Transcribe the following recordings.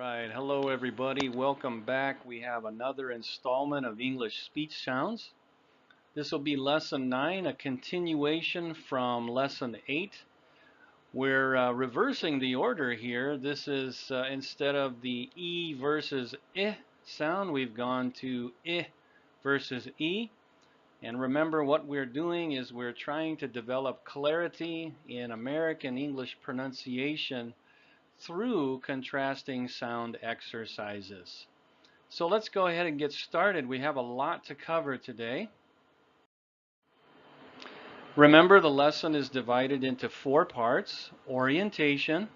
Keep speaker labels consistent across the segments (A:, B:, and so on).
A: Right, hello everybody. Welcome back. We have another installment of English speech sounds. This will be lesson 9, a continuation from lesson 8. We're reversing the order here. This is instead of the E versus I sound, we've gone to I versus E. And remember, what we're doing is we're trying to develop clarity in American English pronunciation through contrasting sound exercises. So let's go ahead and get started. We have a lot to cover today. Remember, the lesson is divided into 4 parts: orientation,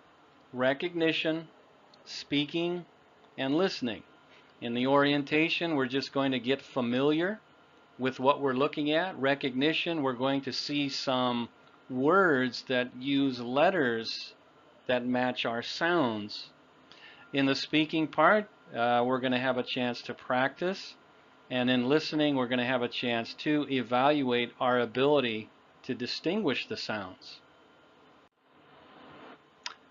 A: recognition, speaking, and listening. In the orientation, we're just going to get familiar with what we're looking at. Recognition, we're going to see some words that use letters that match our sounds. In the speaking part, we're going to have a chance to practice, and in listening, we're going to have a chance to evaluate our ability to distinguish the sounds.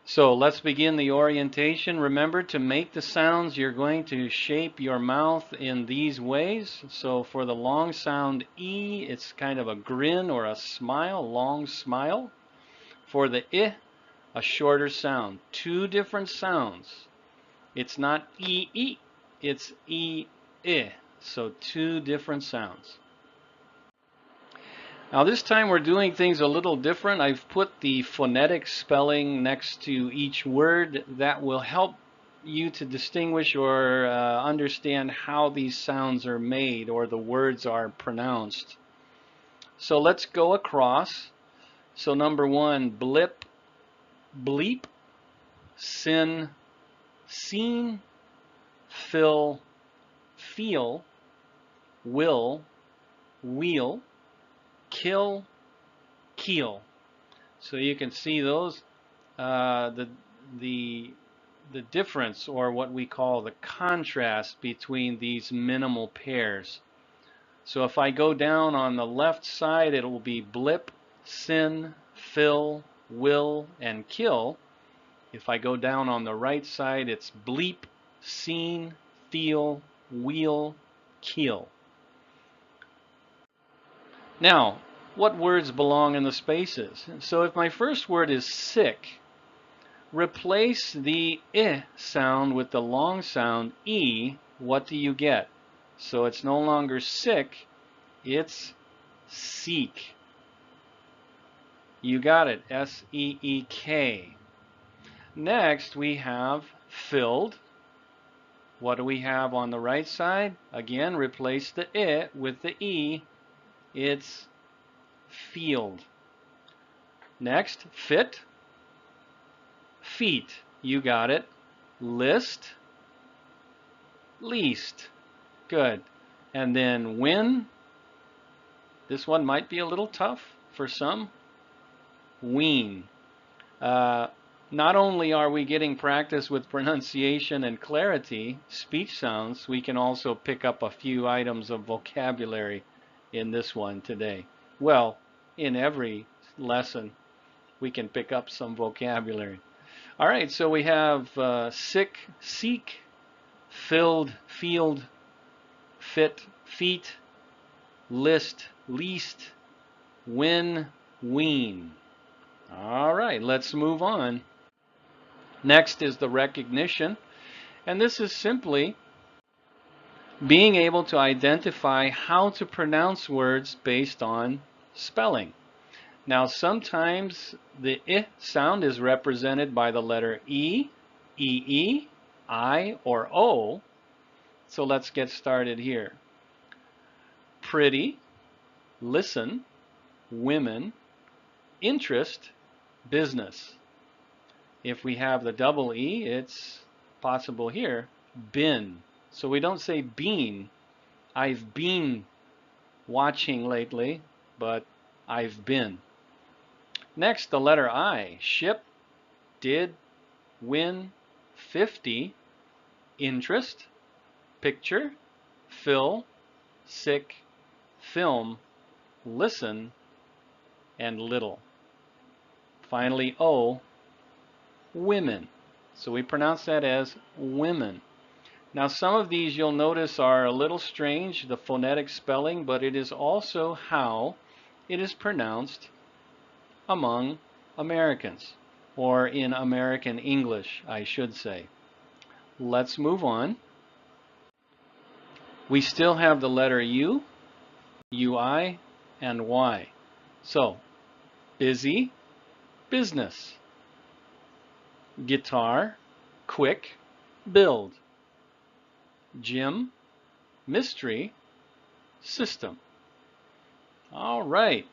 A: So let's begin the orientation. Remember, to make the sounds, you're going to shape your mouth in these ways. So for the long sound E, it's kind of a grin or a smile, long smile. For the I, a shorter sound. 2 different sounds. It's not E-E, it's E-I. So 2 different sounds. Now this time we're doing things a little different. I've put the phonetic spelling next to each word. That will help you to distinguish or understand how these sounds are made or the words are pronounced. So let's go across. So number 1, blip, bleep, sin, seen, fill, feel, will, wheel, kill, keel. So you can see those, the difference, or what we call the contrast between these minimal pairs. So if I go down on the left side, it will be blip, sin, fill, will, and kill. If I go down on the right side, it's bleep, seen, feel, wheel, keel. Now, what words belong in the spaces? So if my first word is sick, replace the I sound with the long sound E. What do you get? So it's no longer sick, it's seek. You got it, S-E-E-K. Next, we have filled. What do we have on the right side? Again, replace the I with the E. It's field. Next, fit. Feet. You got it. List. Least. Good. And then win. This one might be a little tough for some. Wean. Not only are we getting practice with pronunciation and clarity, speech sounds, we can also pick up a few items of vocabulary in this one today. Well, in every lesson, we can pick up some vocabulary. All right, so we have sick, seek, filled, field, fit, feet, list, least, win, wean. All right, let's move on. Next is the recognition, and this is simply being able to identify how to pronounce words based on spelling. Now, sometimes the I sound is represented by the letter E, E-E, I, or O. So let's get started here. Pretty, listen, women, interest, business. If we have the double E, it's possible here, been. So we don't say been. I've been watching lately, but I've been. Next, the letter I. Ship, did, win, 50, interest, picture, fill, sick, film, listen, and little. Finally, O. Women. So we pronounce that as women. Now some of these you'll notice are a little strange, the phonetic spelling, but it is also how it is pronounced among Americans, or in American English, I should say. Let's move on. We still have the letter U, UI, and Y. So, busy, business. Guitar, quick, build. Gym, mystery, system. All right.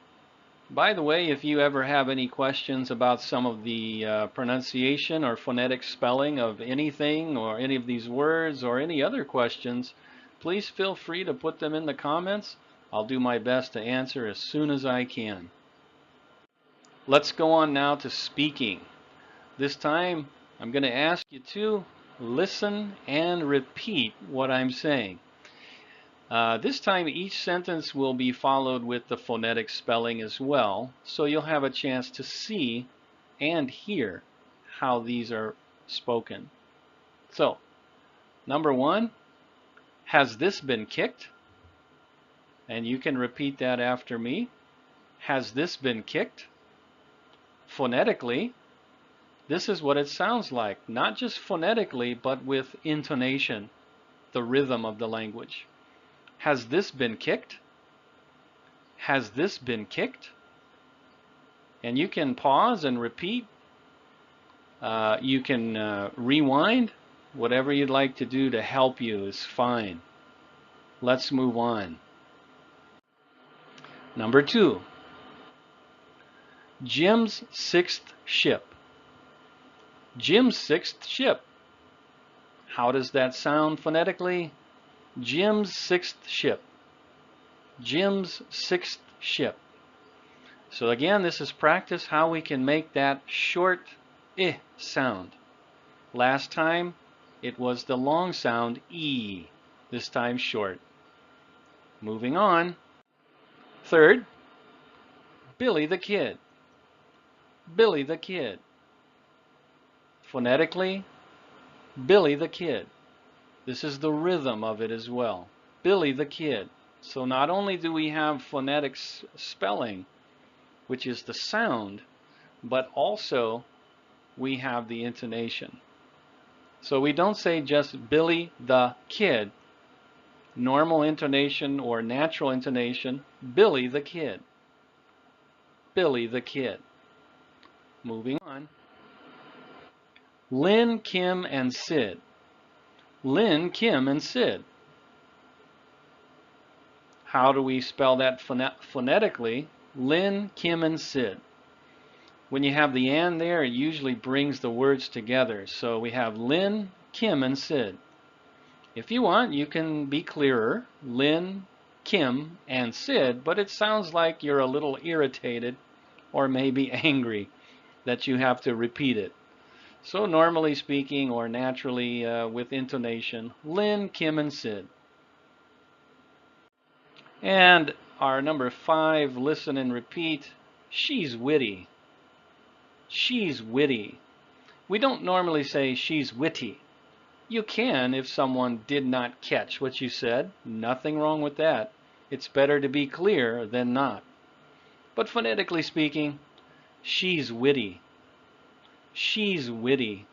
A: By the way, if you ever have any questions about some of the pronunciation or phonetic spelling of anything or any of these words or any other questions, please feel free to put them in the comments. I'll do my best to answer as soon as I can. Let's go on now to speaking. This time I'm going to ask you to listen and repeat what I'm saying. This time each sentence will be followed with the phonetic spelling as well, so you'll have a chance to see and hear how these are spoken. So, number one, has this been kicked? And you can repeat that after me. Has this been kicked? Phonetically, this is what it sounds like, not just phonetically, but with intonation, the rhythm of the language. Has this been kicked? Has this been kicked? And you can pause and repeat. You can rewind. Whatever you'd like to do to help you is fine. Let's move on. Number two. Jim's sixth ship. Jim's sixth ship. How does that sound phonetically? Jim's sixth ship. Jim's sixth ship. So again, this is practice how we can make that short I sound. Last time it was the long sound E. This time short. Moving on. Third, Billy the Kid. Billy the Kid. Phonetically, Billy the Kid. This is the rhythm of it as well. Billy the Kid. So not only do we have phonetic spelling, which is the sound, but also we have the intonation. So we don't say just Billy the Kid. Normal intonation or natural intonation, Billy the Kid. Billy the Kid. Moving on. Lynn, Kim, and Sid. Lynn, Kim, and Sid. How do we spell that phonetically? Lynn, Kim, and Sid. When you have the and there, it usually brings the words together. So we have Lynn, Kim, and Sid. If you want, you can be clearer. Lynn, Kim, and Sid, but it sounds like you're a little irritated or maybe angry that you have to repeat it. So normally speaking or naturally with intonation, Lynn, Kim, and Sid. And our number 5, listen and repeat, she's witty. She's witty. We don't normally say she's witty. You can if someone did not catch what you said. Nothing wrong with that. It's better to be clear than not. But phonetically speaking, she's witty. She's witty.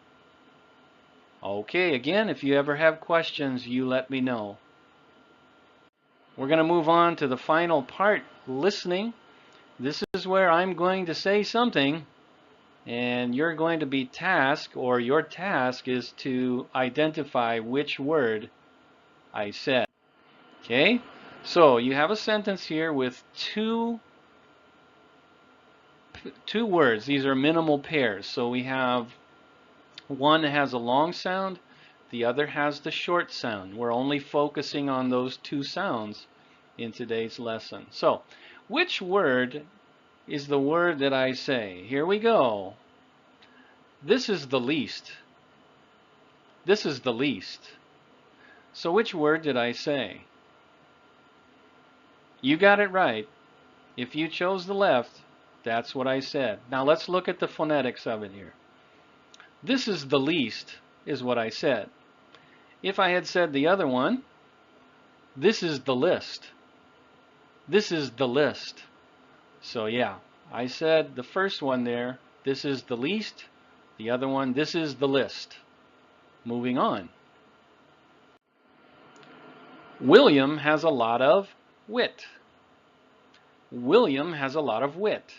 A: Okay, again, if you ever have questions, you let me know. We're going to move on to the final part, listening. This is where I'm going to say something, and you're going to be tasked, or your task is to identify which word I said. Okay? So you have a sentence here with two words. These are minimal pairs. So we have one has a long sound, the other has the short sound. We're only focusing on those two sounds in today's lesson. So, which word is the word that I say? Here we go. This is the least. This is the least. So which word did I say? You got it right. If you chose the left, that's what I said. Now let's look at the phonetics of it here. This is the least, is what I said. If I had said the other one, this is the list. This is the list. So yeah, I said the first one there, this is the least. The other one, this is the list. Moving on. William has a lot of wit. William has a lot of wit.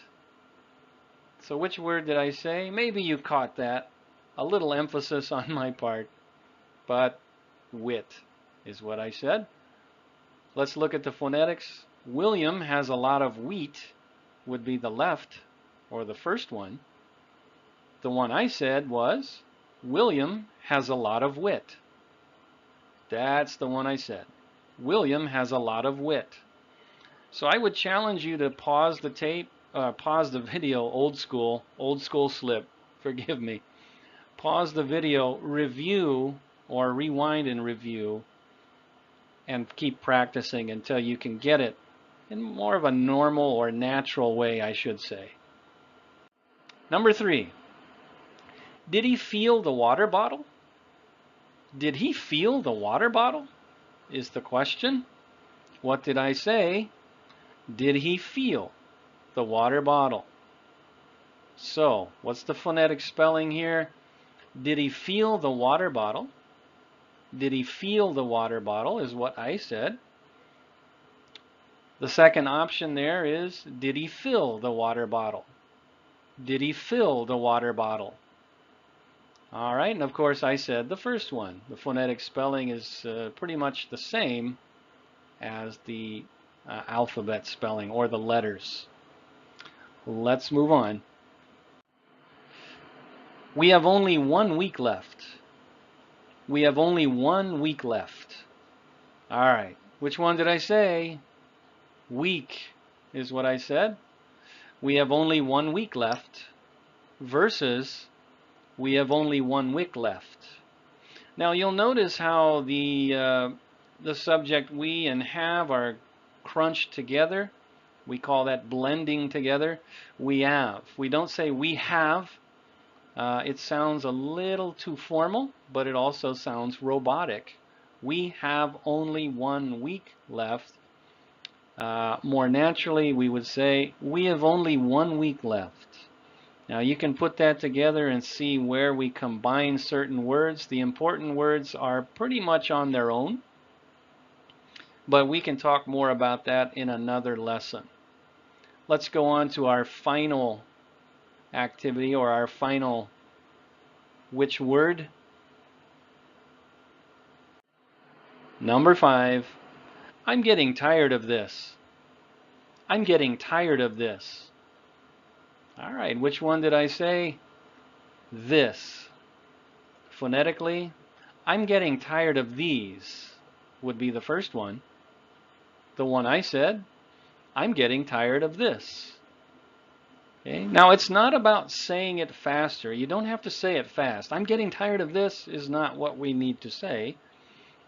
A: So which word did I say? Maybe you caught that. A little emphasis on my part, but wit is what I said. Let's look at the phonetics. William has a lot of wheat would be the left, or the first one. The one I said was William has a lot of wit. That's the one I said. William has a lot of wit. So I would challenge you to pause the tape, pause the video, old school slip, forgive me. Pause the video, review or rewind and review, and keep practicing until you can get it in more of a normal or natural way, I should say. Number 3. Did he feel the water bottle? Did he feel the water bottle? Is the question. What did I say? Did he feel the water bottle? So, what's the phonetic spelling here? Did he feel the water bottle? Did he feel the water bottle is what I said. The second option there is, did he fill the water bottle? Did he fill the water bottle? All right, and of course I said the first one. The phonetic spelling is pretty much the same as the alphabet spelling or the letters. Let's move on. We have only 1 week left. We have only 1 week left. All right, which one did I say? Week is what I said. We have only 1 week left versus we have only 1 week left. Now you'll notice how the subject we and have are crunched together. We call that blending together. We have. We don't say we have. It sounds a little too formal, but it also sounds robotic. We have only 1 week left. More naturally, we would say we have only 1 week left. Now you can put that together and see where we combine certain words. The important words are pretty much on their own, but we can talk more about that in another lesson. Let's go on to our final activity, or our final which word? Number 5. I'm getting tired of this. I'm getting tired of this. All right, which one did I say? This. Phonetically, I'm getting tired of these would be the first one. The one I said, I'm getting tired of this. Okay? Now, it's not about saying it faster. You don't have to say it fast. I'm getting tired of this is not what we need to say.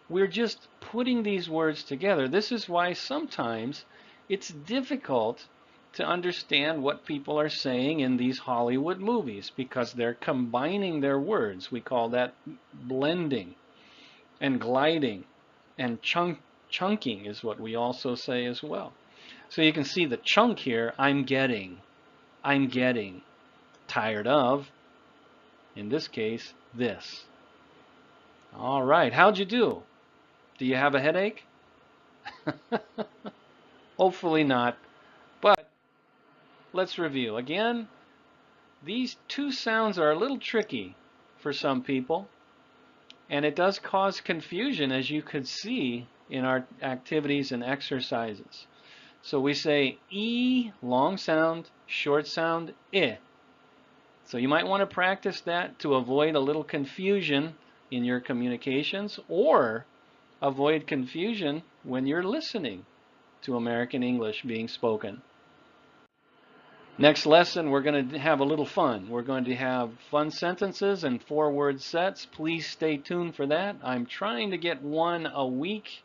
A: We're just putting these words together. This is why sometimes it's difficult to understand what people are saying in these Hollywood movies, because they're combining their words. We call that blending and gliding, and chunking is what we also say as well. So you can see the chunk here. I'm getting tired of, in this case, this. All right, how'd you do? Do you have a headache? Hopefully not. But let's review. Again, these two sounds are a little tricky for some people, and it does cause confusion, as you could see in our activities and exercises. So we say E, long sound, short sound, I. So you might want to practice that to avoid a little confusion in your communications, or avoid confusion when you're listening to American English being spoken. Next lesson, we're going to have a little fun. We're going to have fun sentences and 4-word sets. Please stay tuned for that. I'm trying to get one a week,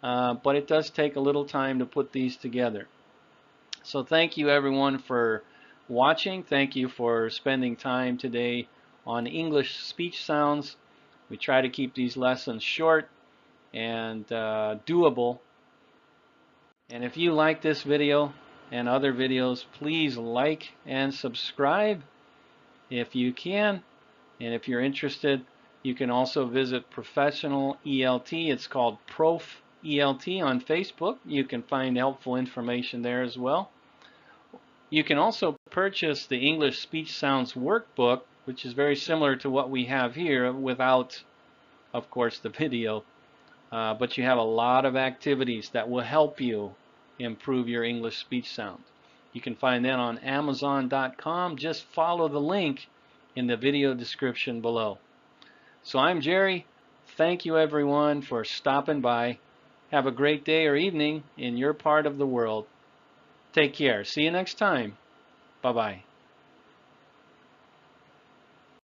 A: but it does take a little time to put these together. So thank you everyone for watching. Thank you for spending time today on English speech sounds. We try to keep these lessons short and doable. And if you like this video and other videos, please like and subscribe if you can. And if you're interested, you can also visit Professional ELT. It's called Prof ELT on Facebook. You can find helpful information there as well. You can also purchase the English Speech Sounds Workbook, which is very similar to what we have here without, of course, the video. But you have a lot of activities that will help you improve your English speech sound. You can find that on Amazon.com. Just follow the link in the video description below. So I'm Jerry. Thank you everyone for stopping by. Have a great day or evening in your part of the world. Take care. See you next time. Bye-bye.